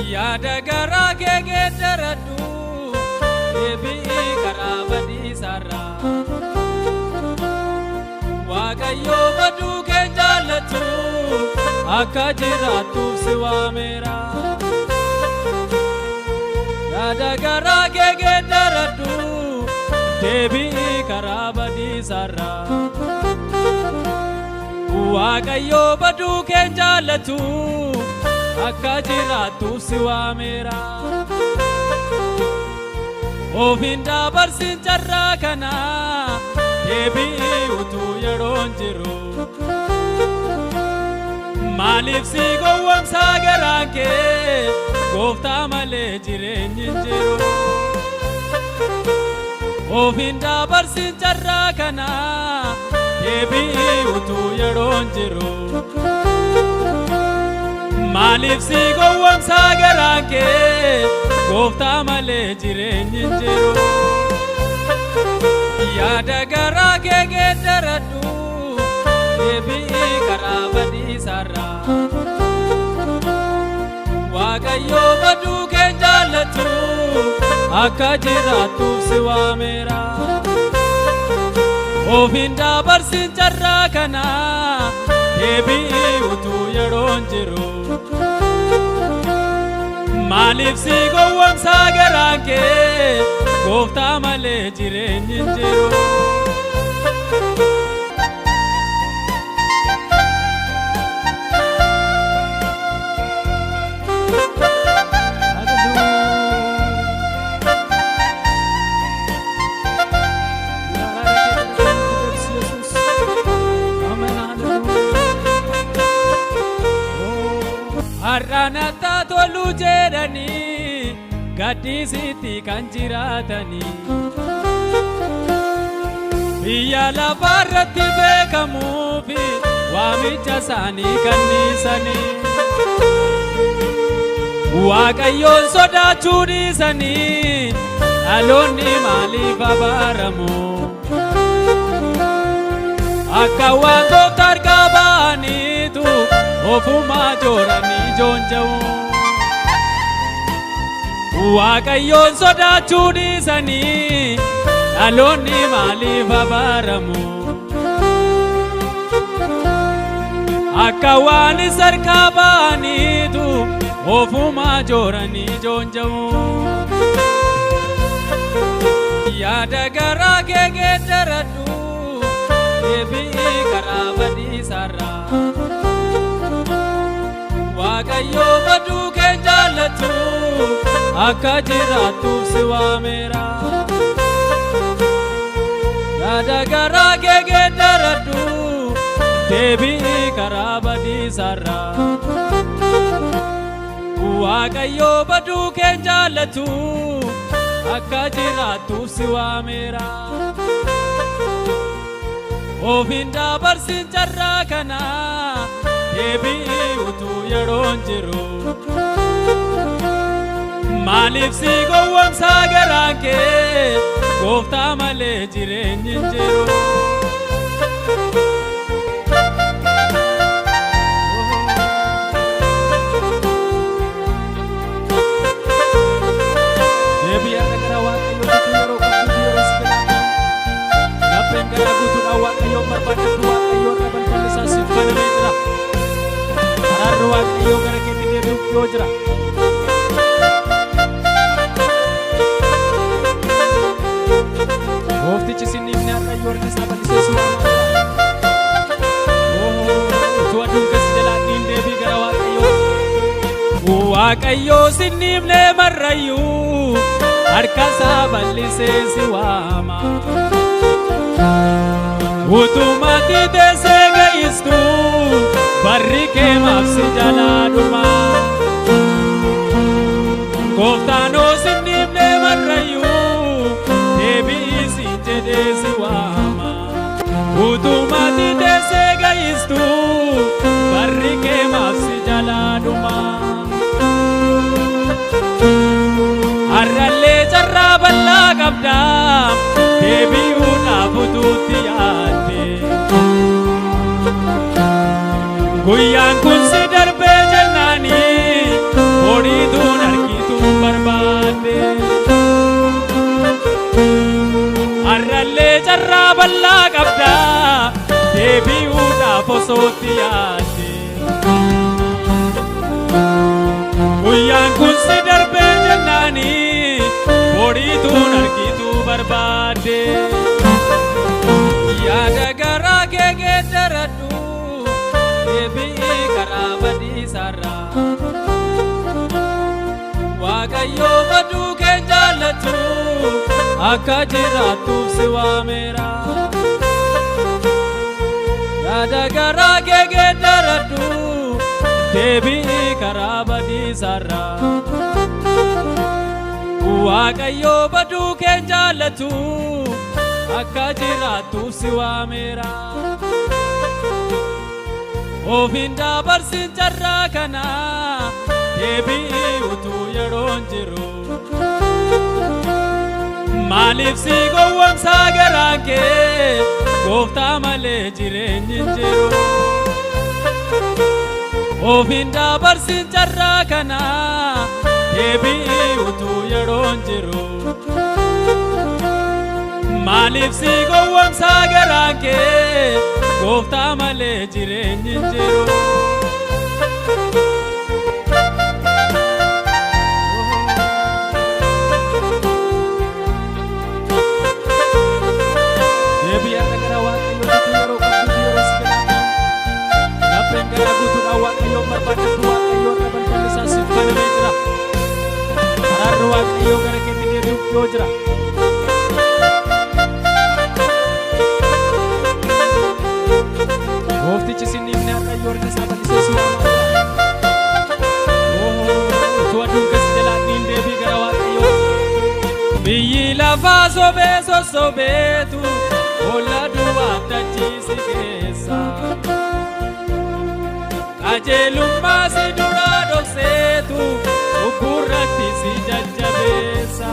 yaada garaa kee geeddaradhu deebii karaa badiisarraa Waaqayyoo baduu kee jaallatu akka jiraattuuf si waameera yaada garaa kee geeddaradhu deebii karaa badiisarraa Waaqayyoo baduu kee jaallatu akka jiraattuuf si waameera ofiin dabarsin carraa kana deebii utuu yeroon jiru maaliif si gowwomsaa garaan kee gooftaa malee jireenyi hin jiru ofiin dabarsin carraa kana deebii utuu yeroon jiru maaliif si gowwomsaa garaan kee gooftaa malee jireenyi hin jiru yaada garaa kee geeddaradhu deebii karaa badiisarraa Waaqayyoo baduu kee jaallatu akka jiraattuuf si waameera ofiin dabarsin carraa kana deebii utuu yeroon jiru maaliif si gowwomsaa garaan kee gooftaa malee jireenyi hin jiru Har'aanattaa toluu jedhanii gaddisiitti kan jiraatanii biyya lafaarratti beekamuufi waamicha isaanii kanniisanii Waaqayyoon sodaachuu dhiisanii dhaloonni maaliif abaaramu akka waan gooftaa argaa ba'aniitu ofumaa jooranii joonja'u Waaqayyoon sodaachuu dhiisanii dhaloonni maaliif abaaramu akka waan isa harkaa ba'aniitu ofumaa jooranii joonja'u yaada garaa kee geeddaradhu deebii karaa badiisarraa Waaqayyoo baduu kee jaallatu akka jiraattuuf si waameera yaada garaa kee geeddaradhu deebii karaa badiisarraa Waaqayyoo baduu kee jaallatu akka jiraattuuf si waameera ofiin dabarsin carraa kana deebii utuu yeroon jiru maaliif si gowwomsaa garaan kee gooftaa malee jireenyi hin jiru deebii akka gara Waaqayyoo yeroo qabdu yeroo si galaafatu lapheen garaa guutuudhaan Waaqayyoon barbaadatu Waaqayyoon dhabalfalli isaa siif banamee jira Araarri Waaqayyoo gara keetti deebi'uuf yoo jira Gooftichi sin himne Waaqayyoo harka isaa bal'isee si waamaa utuu aduun kasi jalaa dhiin deebii gara Waaqayyoo sin himne marrayyuu harka isaa bal'isee si waamaa utumatti teessee ga'istu barri kee maaf si jalaa dhumaa gooftaanoo sin himne marrayyuu deebii siin jedhee si waamaa utumatti teessee ga'istu barri kee maaf si jalaa dhumaa har'allee carraa bal'aa qabdaa deebi'uudhaaf utuutti yaadde guyyaan kun si darbee jennaanii horiitu osootti yaadde guyyaan kun si darbee jennaani boriituun argituu barbaadde yaada garaa kee geeddaradhu deebii karaa badiisarraa Waaqayyoo baduu kee jaallatu akka jiraattuuf si waameera yaada garaa kee geeddaradhu deebii karaa badiisarraa Waaqayyoo baduu kee jaallatu akka jiraattuuf si waameera ofiin dabarsin carraa kana deebii utuu yeroon jiru maaliif si gowwomsaa garaan kee gooftaa malee jireenyi hin jiru ofiin dabarsin carraa kana deebii utuu yeroon jiru maaliif si gowwomsaa garaan kee gooftaa malee jireenyi hin jiru Waaqayyo barbaadatu Waaqayyo irra balballi isaa siif banamee jira araarri Waaqayyo gara keetti deebi'uuf yoo jira gooftichi sin himne Waaqayyo harka isaa bal'isee si waamaa utuu aduun kasi jalaa niin deebii gara Waaqayyo biyyi lafaa sobee sossobeetu boolla duwwaa dachiisi keessa qajeelummaa si duraa dhokseetu cubburratti si jajjabeessa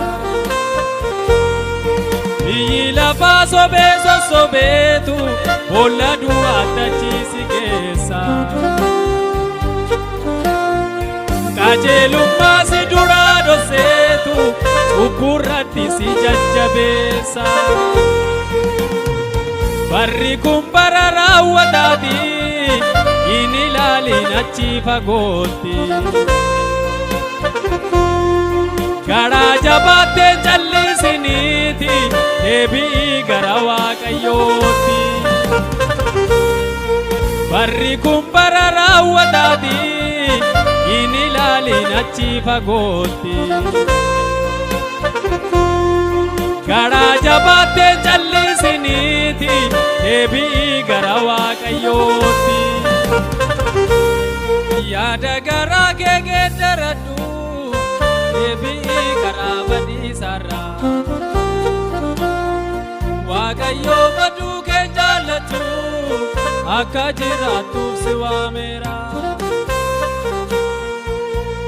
biyyi lafaa sobee sossobeetu boolla duwwaa dachiisi keessa qajeelummaa si duraa dhokseetu cubburratti si jajjabeessa barri kun bara raawwataati hin ilaalin achi fagootti garaa jabaattee callisiniiti deebii gara Waaqayyootti barri kun bara raawwataati hin ilaalin achi fagootti garaa jabaattee callisiniiti deebii gara Waaqayyootti yaada garaa kee geeddaradhu deebii karaa badiisarraa Waaqayyoo baduu kee jaallatu akka jiraattuuf si waameera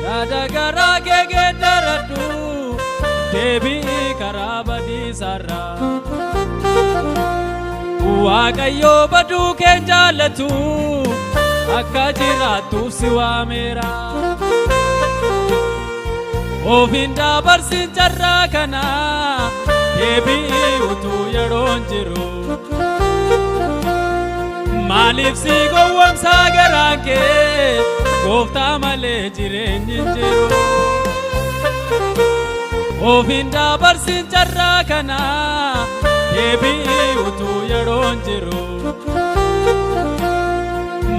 yaada garaa kee geeddaradhu deebii karaa badiisarraa Waaqayyoo baduu kee jaallatu akka jiraattuuf si waameera ofiin dabarsin carraa kana deebii utuu yeroon jiru maaliif si gowwomsaa garaan kee gooftaa malee jireenyi hin jiru ofiin dabarsin carraa kana deebii utuu yeroon jiru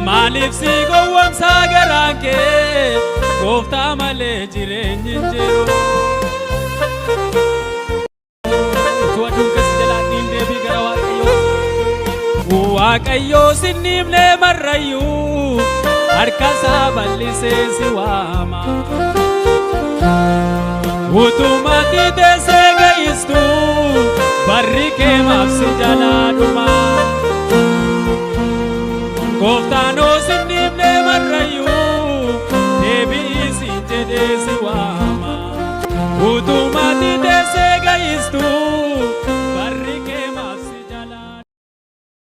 maaliif si gowwomsaa garaan kee gooftaa malee jireenyi hin jiru utuu aduun kasi jalaa niin deebii gara Waaqayyo sin himne marrayyuu harka isaa bal'isee si waama utumatti teessee ga'istu barri kee maaf si jalaa dhuma gooftaanoo sin himne marrayyuu deebii si jedhee si waama utumatti